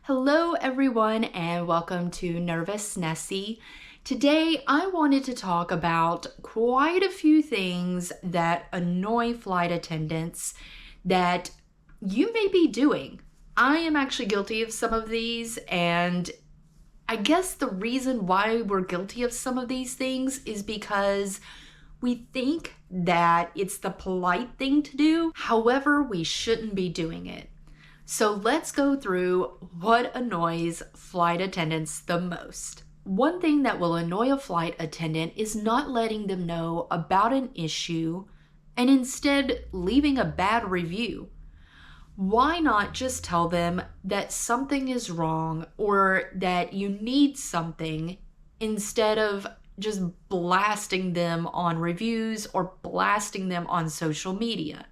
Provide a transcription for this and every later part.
Hello everyone and welcome to Nervous Nessie. Today I wanted to talk about quite a few things that annoy flight attendants that you may be doing. I am actually guilty of some of these, and I guess the reason why we're guilty of some of these things is because we think that it's the polite thing to do. However, we shouldn't be doing it. So let's go through what annoys flight attendants the most. One thing that will annoy a flight attendant is not letting them know about an issue and instead leaving a bad review. Why not just tell them that something is wrong or that you need something instead of just blasting them on reviews or blasting them on social media?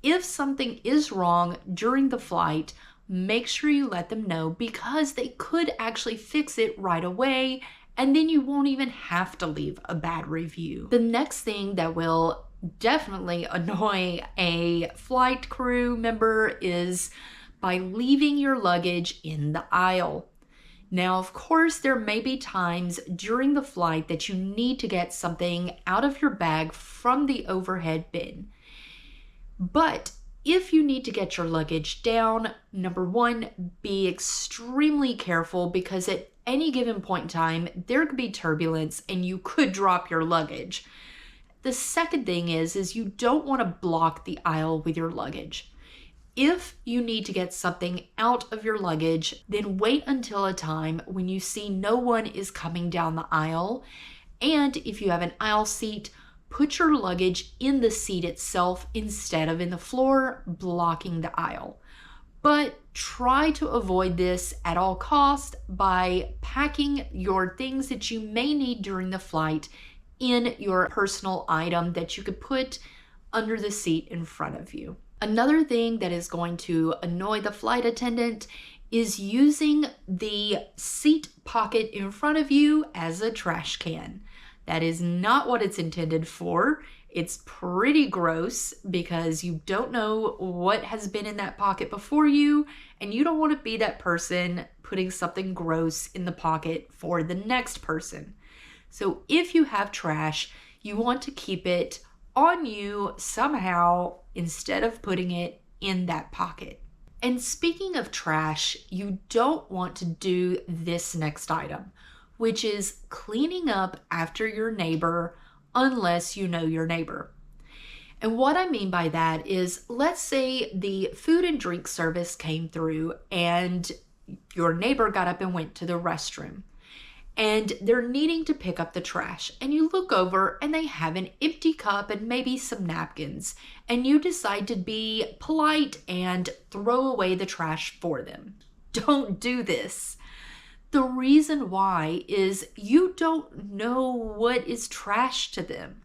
If something is wrong during the flight, make sure you let them know because they could actually fix it right away, and then you won't even have to leave a bad review. The next thing that will definitely annoy a flight crew member is by leaving your luggage in the aisle. Now, of course, there may be times during the flight that you need to get something out of your bag from the overhead bin. But if you need to get your luggage down, number one, be extremely careful because at any given point in time, there could be turbulence and you could drop your luggage. The second thing is you don't want to block the aisle with your luggage. If you need to get something out of your luggage, then wait until a time when you see no one is coming down the aisle. And if you have an aisle seat, put your luggage in the seat itself instead of in the floor, blocking the aisle. But try to avoid this at all costs by packing your things that you may need during the flight in your personal item that you could put under the seat in front of you. Another thing that is going to annoy the flight attendant is using the seat pocket in front of you as a trash can. That is not what it's intended for. It's pretty gross because you don't know what has been in that pocket before you, and you don't want to be that person putting something gross in the pocket for the next person. So if you have trash, you want to keep it on you somehow instead of putting it in that pocket. And speaking of trash, you don't want to do this next item, which is cleaning up after your neighbor unless you know your neighbor. And what I mean by that is, let's say the food and drink service came through and your neighbor got up and went to the restroom and they're needing to pick up the trash, and you look over and they have an empty cup and maybe some napkins, and you decide to be polite and throw away the trash for them. Don't do this. The reason why is you don't know what is trash to them.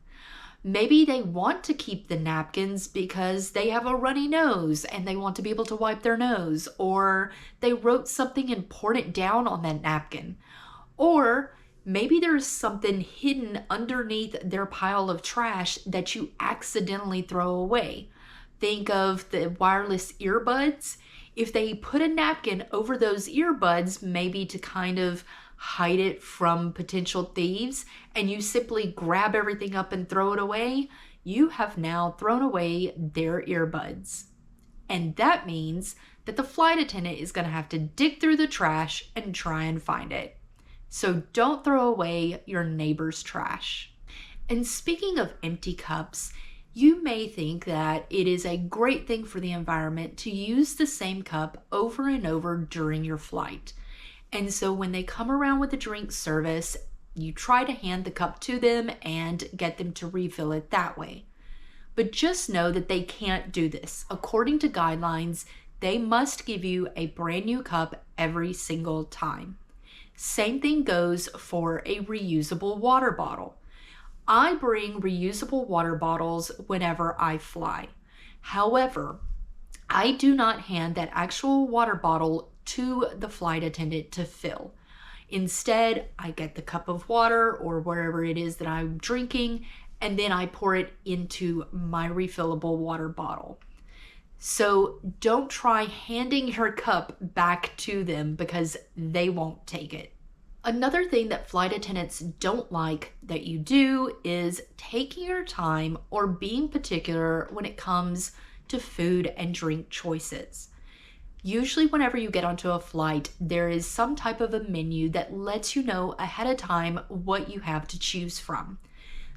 Maybe they want to keep the napkins because they have a runny nose and they want to be able to wipe their nose, or they wrote something important down on that napkin. Or maybe there's something hidden underneath their pile of trash that you accidentally throw away. Think of the wireless earbuds. If they put a napkin over those earbuds, maybe to kind of hide it from potential thieves, and you simply grab everything up and throw it away, you have now thrown away their earbuds. And that means that the flight attendant is going to have to dig through the trash and try and find it. So don't throw away your neighbor's trash. And speaking of empty cups, you may think that it is a great thing for the environment to use the same cup over and over during your flight. And so when they come around with the drink service, you try to hand the cup to them and get them to refill it that way. But just know that they can't do this. According to guidelines, they must give you a brand new cup every single time. Same thing goes for a reusable water bottle. I bring reusable water bottles whenever I fly. However, I do not hand that actual water bottle to the flight attendant to fill. Instead, I get the cup of water or wherever it is that I'm drinking, and then I pour it into my refillable water bottle. So don't try handing your cup back to them because they won't take it. Another thing that flight attendants don't like that you do is taking your time or being particular when it comes to food and drink choices. Usually whenever you get onto a flight, there is some type of a menu that lets you know ahead of time what you have to choose from.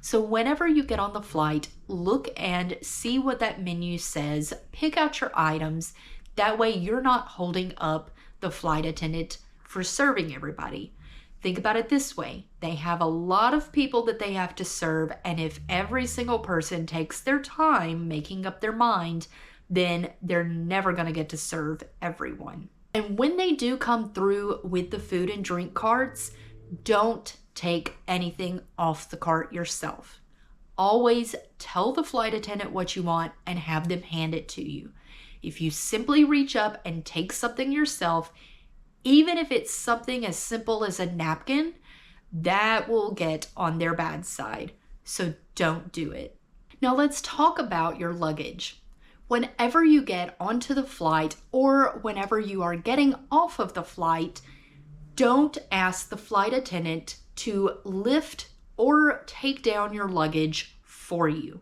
So whenever you get on the flight, look and see what that menu says, pick out your items. That way you're not holding up the flight attendant for serving everybody. Think about it this way. They have a lot of people that they have to serve, and if every single person takes their time making up their mind, then they're never going to get to serve everyone. And when they do come through with the food and drink carts, don't take anything off the cart yourself. Always tell the flight attendant what you want and have them hand it to you. If you simply reach up and take something yourself, even if it's something as simple as a napkin, that will get on their bad side. So don't do it. Now let's talk about your luggage. Whenever you get onto the flight or whenever you are getting off of the flight, don't ask the flight attendant to lift or take down your luggage for you.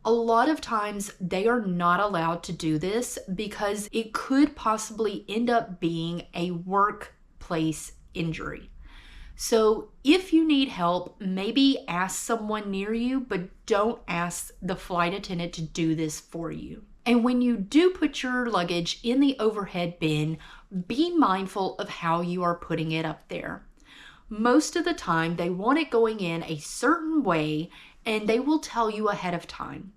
A lot of times they are not allowed to do this because it could possibly end up being a workplace injury. So if you need help, maybe ask someone near you, but don't ask the flight attendant to do this for you. And when you do put your luggage in the overhead bin, be mindful of how you are putting it up there. Most of the time, they want it going in a certain way, and they will tell you ahead of time.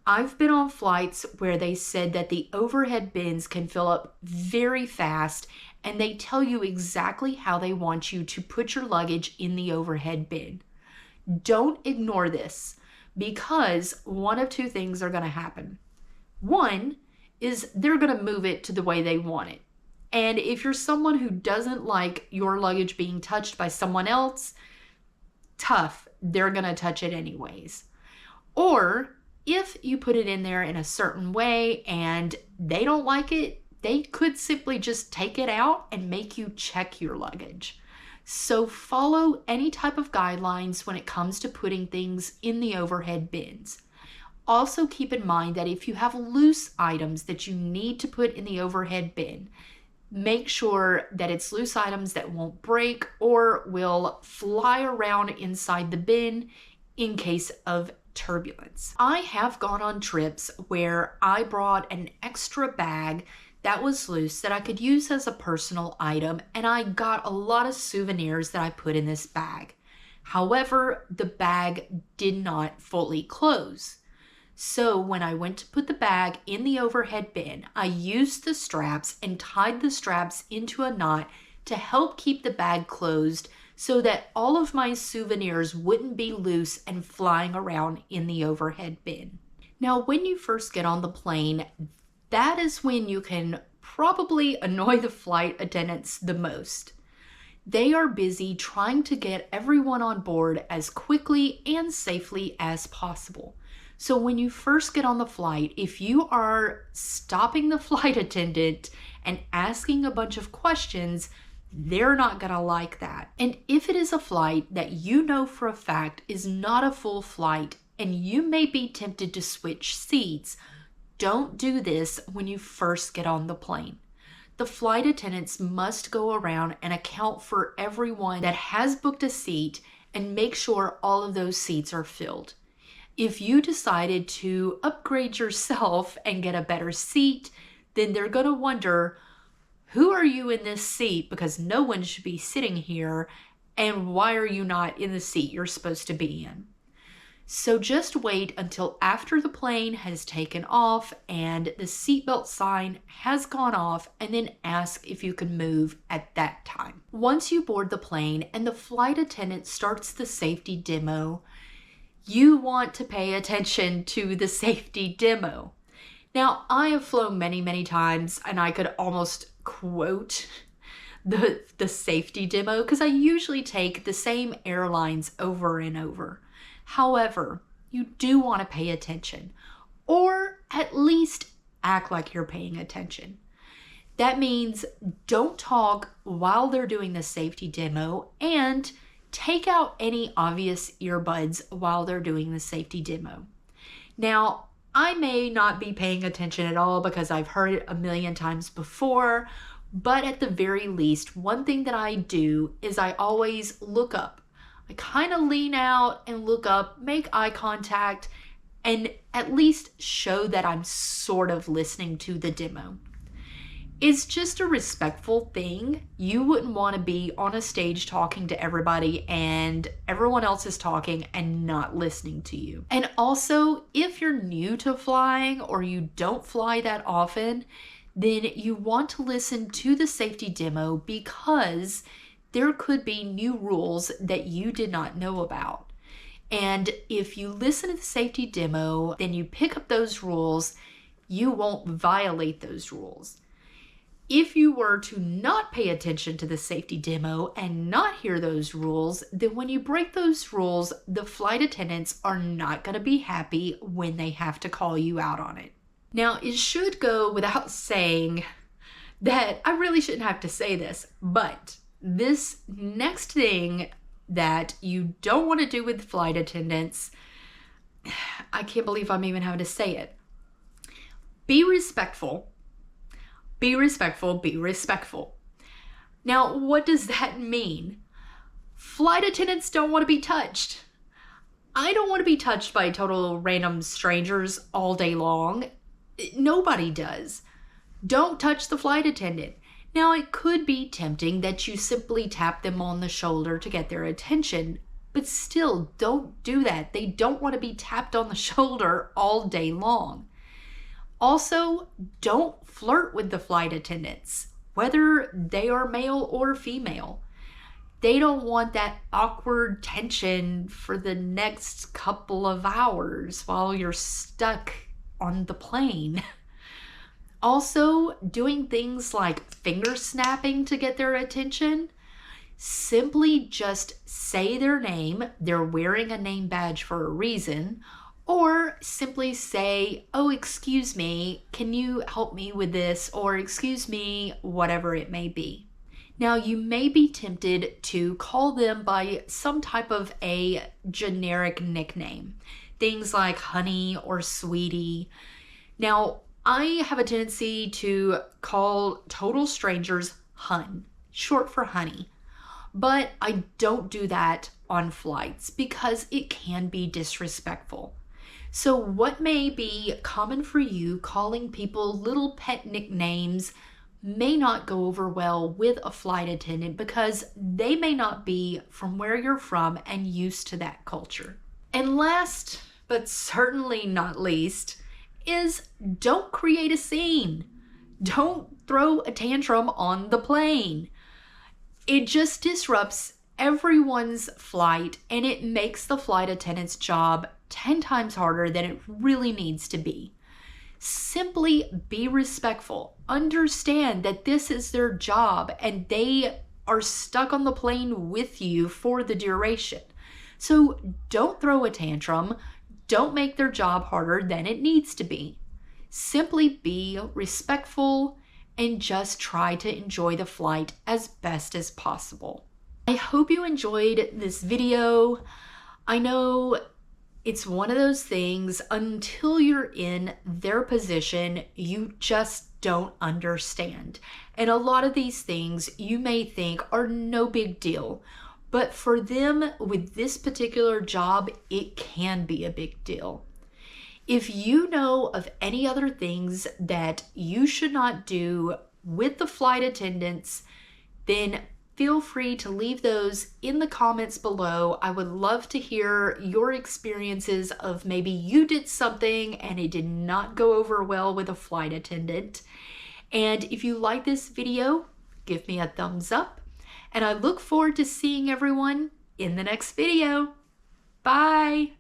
I've been on flights where they said that the overhead bins can fill up very fast, and they tell you exactly how they want you to put your luggage in the overhead bin. Don't ignore this, because one of two things are going to happen. One is they're going to move it to the way they want it. And if you're someone who doesn't like your luggage being touched by someone else, tough, they're going to touch it anyways. Or if you put it in there in a certain way and they don't like it, they could simply just take it out and make you check your luggage. So follow any type of guidelines when it comes to putting things in the overhead bins. Also keep in mind that if you have loose items that you need to put in the overhead bin, make sure that it's loose items that won't break or will fly around inside the bin in case of turbulence. I have gone on trips where I brought an extra bag that was loose that I could use as a personal item, and I got a lot of souvenirs that I put in this bag. However, the bag did not fully close. So when I went to put the bag in the overhead bin, I used the straps and tied the straps into a knot to help keep the bag closed so that all of my souvenirs wouldn't be loose and flying around in the overhead bin. Now, when you first get on the plane, that is when you can probably annoy the flight attendants the most. They are busy trying to get everyone on board as quickly and safely as possible. So when you first get on the flight, if you are stopping the flight attendant and asking a bunch of questions, they're not going to like that. And if it is a flight that you know for a fact is not a full flight and you may be tempted to switch seats, don't do this when you first get on the plane. The flight attendants must go around and account for everyone that has booked a seat and make sure all of those seats are filled. If you decided to upgrade yourself and get a better seat, then they're going to wonder, who are you in this seat? Because no one should be sitting here. And why are you not in the seat you're supposed to be in? So just wait until after the plane has taken off and the seatbelt sign has gone off, and then ask if you can move at that time. Once you board the plane and the flight attendant starts the safety demo, you want to pay attention to the safety demo. Now, I have flown many, many times, and I could almost quote the safety demo because I usually take the same airlines over and over. However, you do want to pay attention, or at least act like you're paying attention. That means don't talk while they're doing the safety demo, and take out any obvious earbuds while they're doing the safety demo. Now, I may not be paying attention at all because I've heard it a million times before, but at the very least, one thing that I do is I always look up. I kind of lean out and look up, make eye contact, and at least show that I'm sort of listening to the demo. It's just a respectful thing. You wouldn't want to be on a stage talking to everybody and everyone else is talking and not listening to you. And also, if you're new to flying or you don't fly that often, then you want to listen to the safety demo because there could be new rules that you did not know about. And if you listen to the safety demo, then you pick up those rules, you won't violate those rules. If you were to not pay attention to the safety demo and not hear those rules, then when you break those rules, the flight attendants are not going to be happy when they have to call you out on it. Now, it should go without saying that I really shouldn't have to say this, but this next thing that you don't want to do with flight attendants, I can't believe I'm even having to say it. Be respectful. Be respectful, be respectful. Now, what does that mean? Flight attendants don't want to be touched. I don't want to be touched by total random strangers all day long. Nobody does. Don't touch the flight attendant. Now, it could be tempting that you simply tap them on the shoulder to get their attention, but still, don't do that. They don't want to be tapped on the shoulder all day long. Also, don't flirt with the flight attendants, whether they are male or female. They don't want that awkward tension for the next couple of hours while you're stuck on the plane. Also, doing things like finger snapping to get their attention. Simply just say their name. They're wearing a name badge for a reason. Or simply say, oh, excuse me, can you help me with this? Or excuse me, whatever it may be. Now, you may be tempted to call them by some type of a generic nickname. Things like honey or sweetie. Now, I have a tendency to call total strangers hun, short for honey. But I don't do that on flights because it can be disrespectful. So what may be common for you, calling people little pet nicknames, may not go over well with a flight attendant because they may not be from where you're from and used to that culture. And last, but certainly not least, is don't create a scene. Don't throw a tantrum on the plane. It just disrupts everyone's flight and it makes the flight attendant's job 10 times harder than it really needs to be. Simply be respectful. Understand that this is their job and they are stuck on the plane with you for the duration. So don't throw a tantrum. Don't make their job harder than it needs to be. Simply be respectful and just try to enjoy the flight as best as possible. I hope you enjoyed this video. I know it's one of those things, until you're in their position, you just don't understand. And a lot of these things you may think are no big deal, but for them with this particular job, it can be a big deal. If you know of any other things that you should not do with the flight attendants, then feel free to leave those in the comments below. I would love to hear your experiences of maybe you did something and it did not go over well with a flight attendant. And if you like this video, give me a thumbs up. And I look forward to seeing everyone in the next video. Bye!